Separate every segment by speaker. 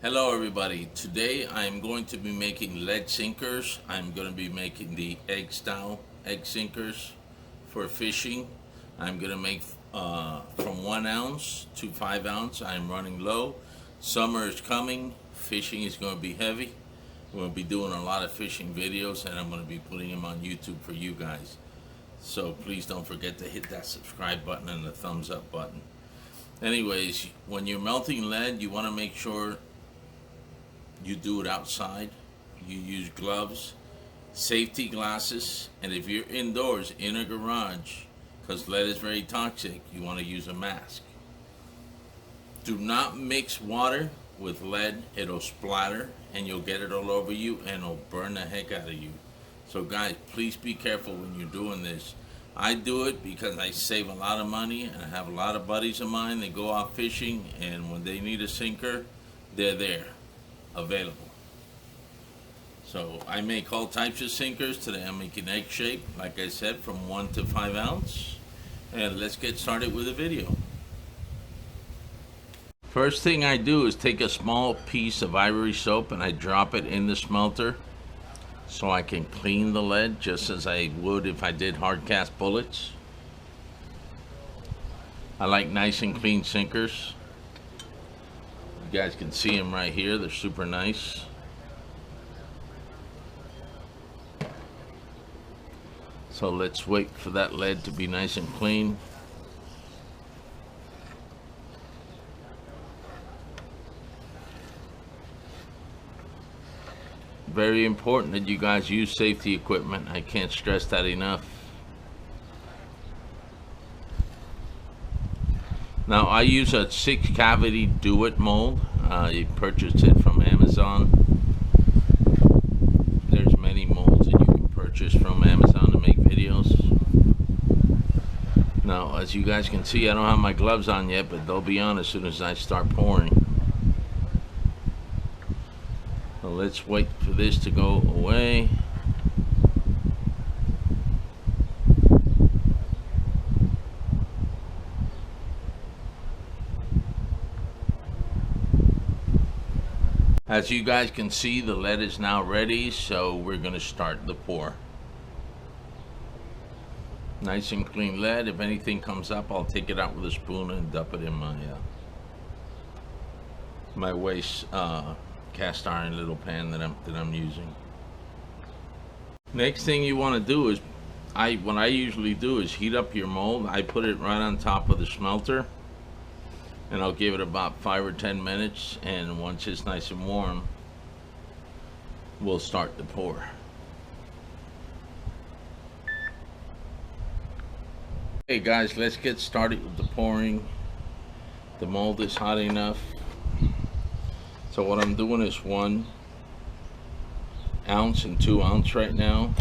Speaker 1: Hello everybody. Today I'm going to be making lead sinkers. I'm going to be making the egg style egg sinkers for fishing. I'm going to make from 1 ounce to 5 ounce. I'm running low. Summer is coming. Fishing is going to be heavy. We're going to be doing a lot of fishing videos and I'm going to be putting them on YouTube for you guys. So please don't forget to hit that subscribe button and the thumbs up button. Anyways, when you're melting lead, you want to make sure you do it outside. You use gloves, safety glasses, and if you're indoors in a garage, because lead is very toxic, you want to use a mask. Do not mix water with lead. It'll splatter and you'll get it all over you and it'll burn the heck out of you. So guys, please be careful when you're doing this. I do it because I save a lot of money and I have a lot of buddies of mine that go out fishing, and when they need a sinker, they're there available. So I make all types of sinkers. Today I'm making egg shape, like I said, from 1 to 5 ounce. And let's get started with the video. First thing I do is take a small piece of ivory soap and I drop it in the smelter so I can clean the lead just as I would if I did hard cast bullets. I like nice and clean sinkers. You guys can see them right here. They're super nice. So let's wait for that lead to be nice and clean. Very important that you guys use safety equipment. I can't stress that enough. Now I use a 6-cavity do-it mold. You purchased it from Amazon. There's many molds that you can purchase from Amazon to make videos. Now as you guys can see, I don't have my gloves on yet, but they'll be on as soon as I start pouring. So let's wait for this to go away. As you guys can see, the lead is now ready, so we're going to start the pour. Nice and clean lead. If anything comes up, I'll take it out with a spoon and dump it in my waste cast iron little pan that I'm using. Next thing you want to do is, what I usually do is heat up your mold. I put it right on top of the smelter. And I'll give it about 5 or 10 minutes, and once it's nice and warm, we'll start the pour. Okay guys, let's get started with the pouring. The mold is hot enough. So what I'm doing is 1 ounce and 2 ounce right now.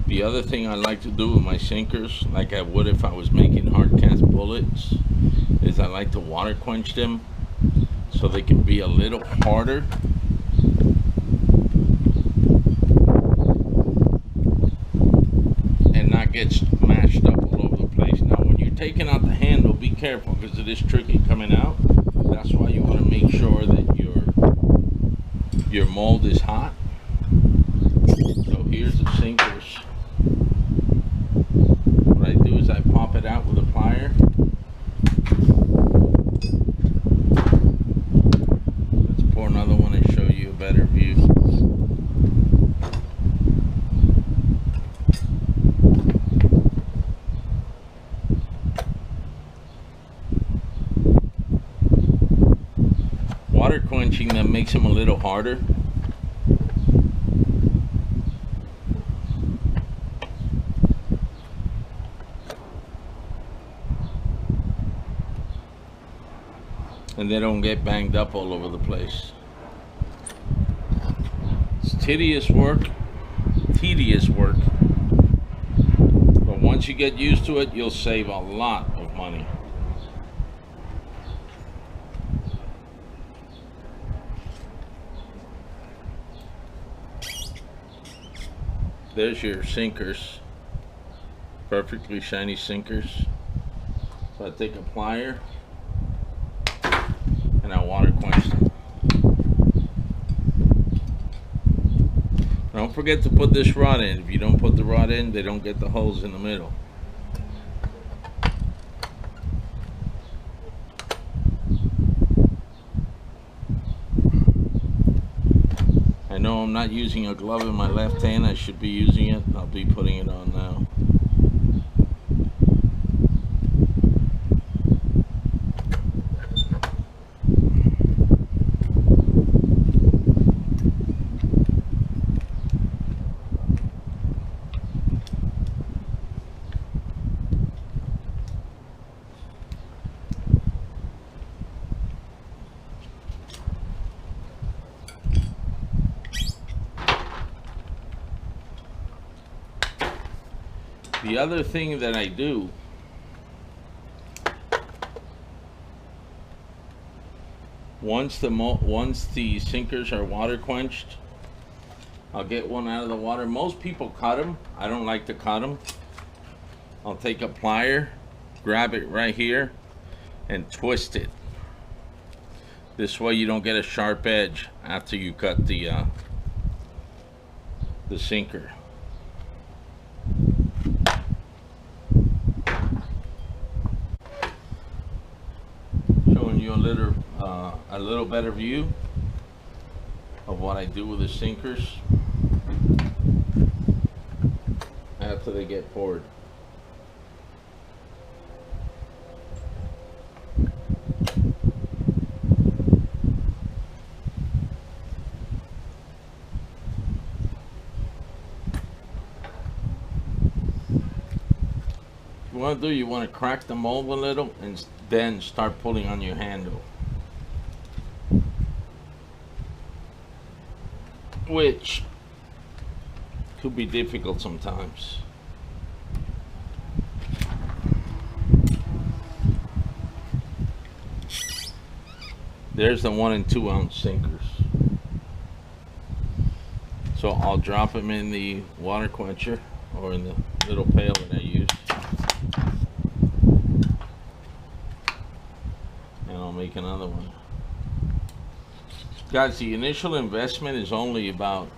Speaker 1: The other thing I like to do with my sinkers, like I would if I was making hard cast bullets, is I like to water quench them so they can be a little harder. And not get smashed up all over the place. Now when you're taking out the handle, be careful because it is tricky coming out. That's why you want to make sure that your mold is hot. So here's the sinkers. What I do is I pop it out with a plier. Let's pour another one and show you a better view. Water quenching them makes them a little harder. And they don't get banged up all over the place. It's tedious work, but once you get used to it, you'll save a lot of money. There's your sinkers, perfectly shiny sinkers. So I take a plier and I water quench them. forget to put this rod in. If you don't put the rod in, they don't get the holes in the middle. I know I'm not using a glove in my left hand. I should be using it. I'll be putting it on now. The other thing that I do, once the sinkers are water quenched, I'll get one out of the water. Most people cut them. I don't like to cut them. I'll take a plier, grab it right here, and twist it. This way you don't get a sharp edge after you cut the sinker. Showing you a little better view of what I do with the sinkers after they get poured. What you want to do, you want to crack the mold a little and then start pulling on your handle, which could be difficult sometimes. There's the 1 and 2 ounce sinkers. So I'll drop them in the water quencher or in the little pail that I use. Make another one. Guys, the initial investment is only about,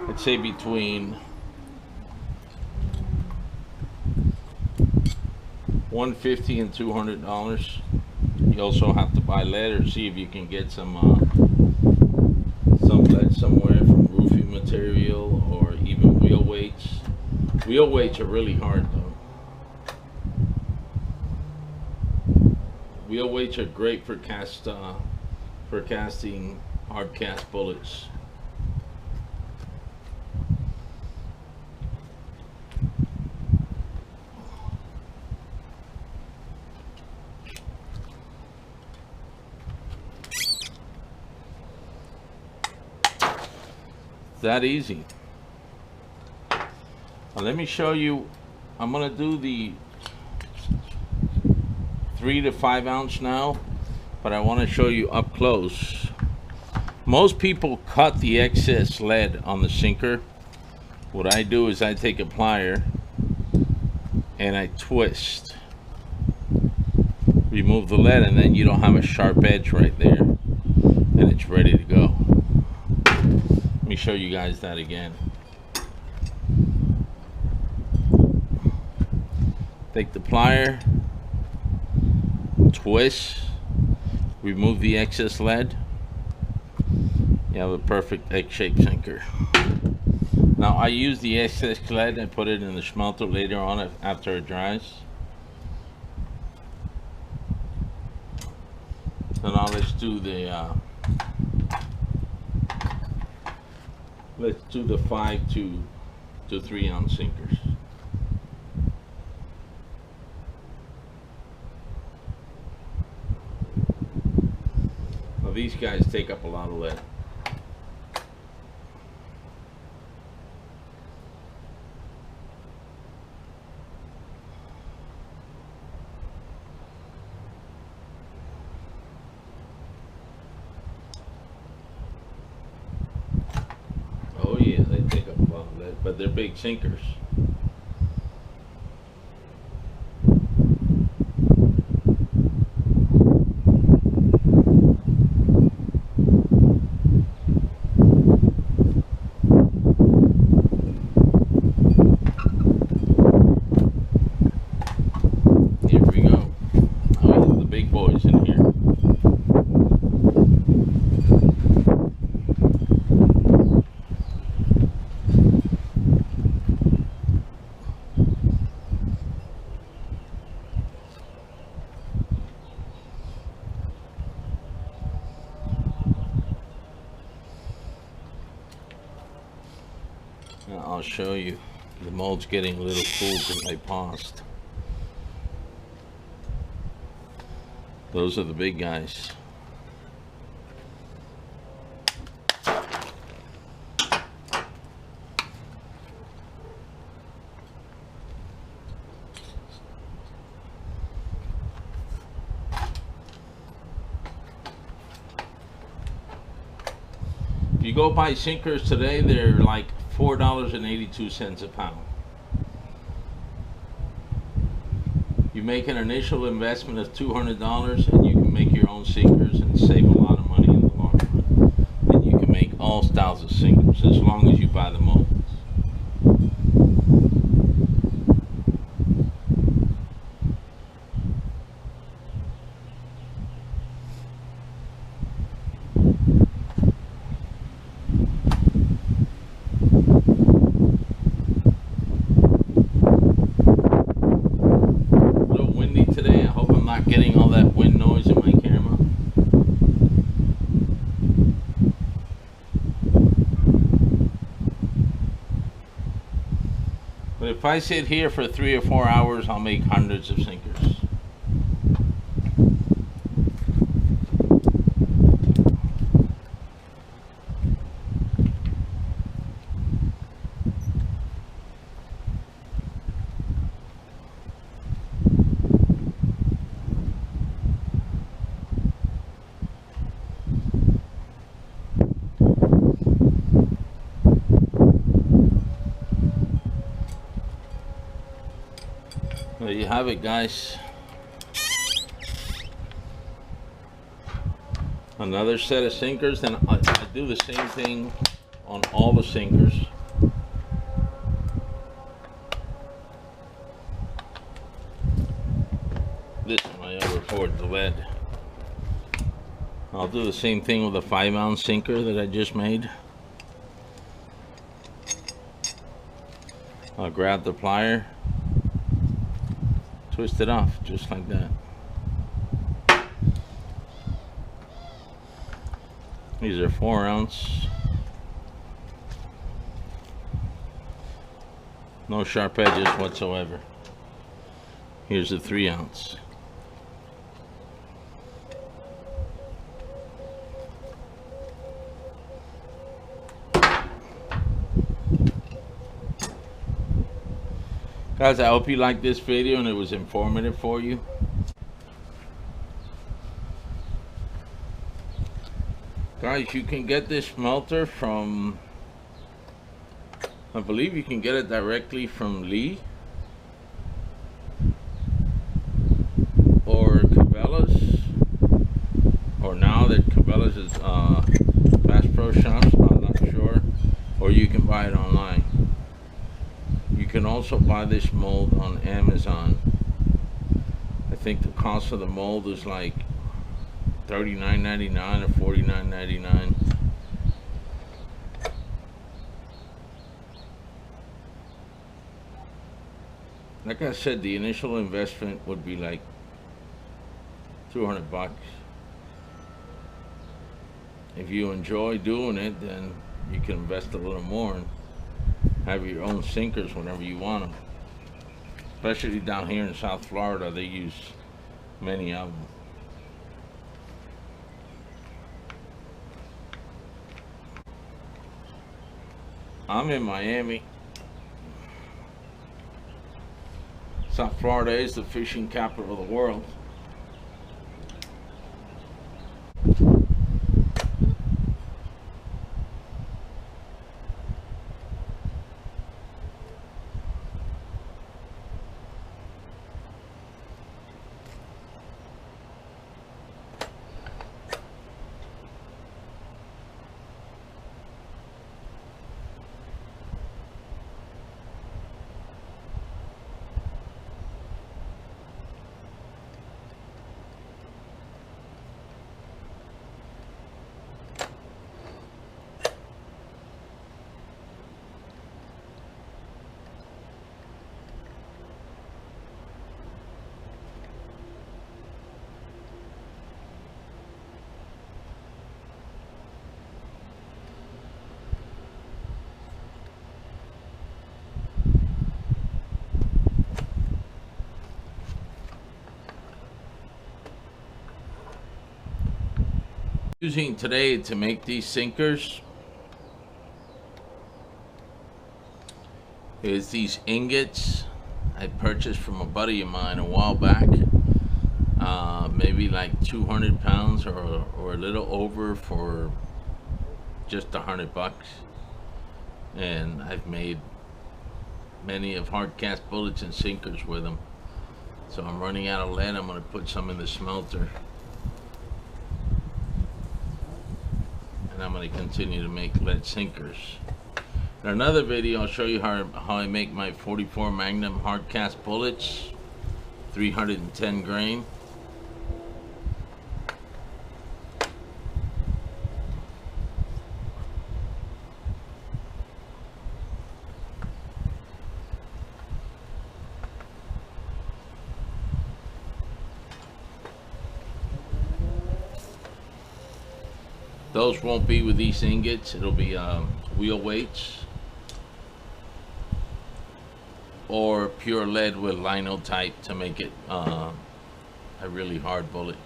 Speaker 1: I'd say, between $150 and $200. You also have to buy lead or see if you can get some lead somewhere from roofing material or even wheel weights. Wheel weights are really hard though. Wheel weights are great for casting hard cast bullets. That easy. Now let me show you. I'm gonna do the 3 to 5 ounce now, but I want to show you up close. Most people cut the excess lead on the sinker. What I do is I take a plier and I twist, remove the lead, and then you don't have a sharp edge right there, and it's ready to go. Let me show you guys that again. Take the plier, twist, remove the excess lead. You have a perfect egg-shaped sinker. Now I use the excess lead and put it in the smelter later on after it dries. So now let's do the 5 to 3 ounce sinkers. These guys take up a lot of lead. Oh yeah, they take up a lot of lead, but they're big sinkers. show you. The mold's getting a little cool because I paused. Those are the big guys. If you go buy sinkers today, they're like $4.82 a pound. You make an initial investment of $200 and you can make your own sinkers and save a lot of money in the long run. And you can make all styles of sinkers as long as you buy the molds. Getting all that wind noise in my camera. But if I sit here for 3 or 4 hours, I'll make hundreds of sinkers. There you have it, guys. Another set of sinkers, and I do the same thing on all the sinkers. This one I overpoured the lead. I'll do the same thing with a 5-ounce sinker that I just made. I'll grab the plier, twist it off just like that. These are 4-ounce. No sharp edges whatsoever. Here's a 3-ounce. Guys, I hope you liked this video and it was informative for you. Guys, you can get this smelter from, I believe you can get it directly from Lee or Cabela's, or now that Cabela's is Bass Pro Shops, I'm not sure, or you can buy it online. You can also buy this mold on Amazon. I think the cost of the mold is like $39.99 or $49.99. Like I said, the initial investment would be like $200. If you enjoy doing it, then you can invest a little more and have your own sinkers whenever you want them. Especially down here in South Florida, they use many of them. I'm in Miami. South Florida is the fishing capital of the world. Using today to make these sinkers is these ingots I purchased from a buddy of mine a while back. Maybe like 200 pounds or a little over for just $100. And I've made many of hard cast bullets and sinkers with them. So I'm running out of lead. I'm going to put some in the smelter. And I'm going to continue to make lead sinkers. In another video, I'll show you how I make my 44 Magnum hard cast bullets, 310 grain. Those won't be with these ingots. It'll be wheel weights or pure lead with linotype to make it a really hard bullet.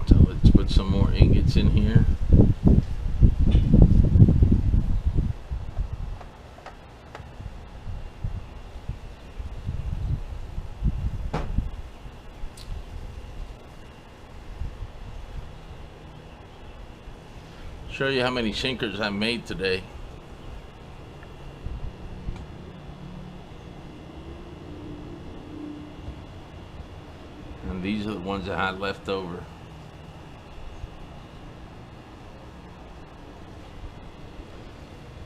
Speaker 1: So let's put some more ingots in here. Show you how many sinkers I made today. And these are the ones I had left over.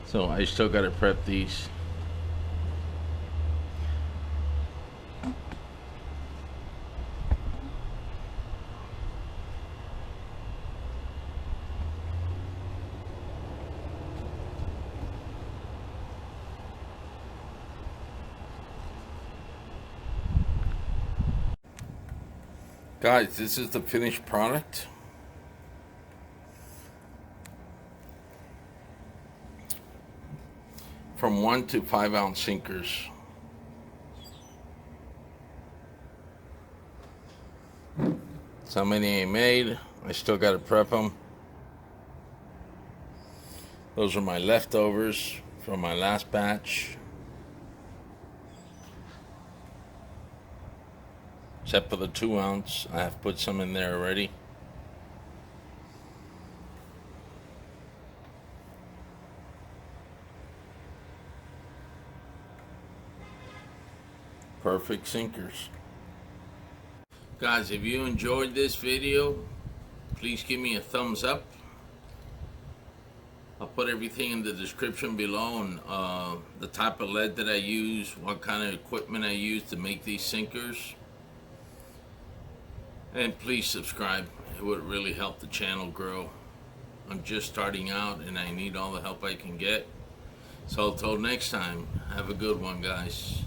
Speaker 1: So I still gotta prep these. Guys, this is the finished product. From 1 to 5 ounce sinkers. So how many I made? I still got to prep them. Those are my leftovers from my last batch. Except for the 2 ounce, I have put some in there already. Perfect sinkers. Guys, if you enjoyed this video, please give me a thumbs up. I'll put everything in the description below on the type of lead that I use, what kind of equipment I use to make these sinkers. And please subscribe. It would really help the channel grow. I'm just starting out and I need all the help I can get. So until next time, have a good one, guys.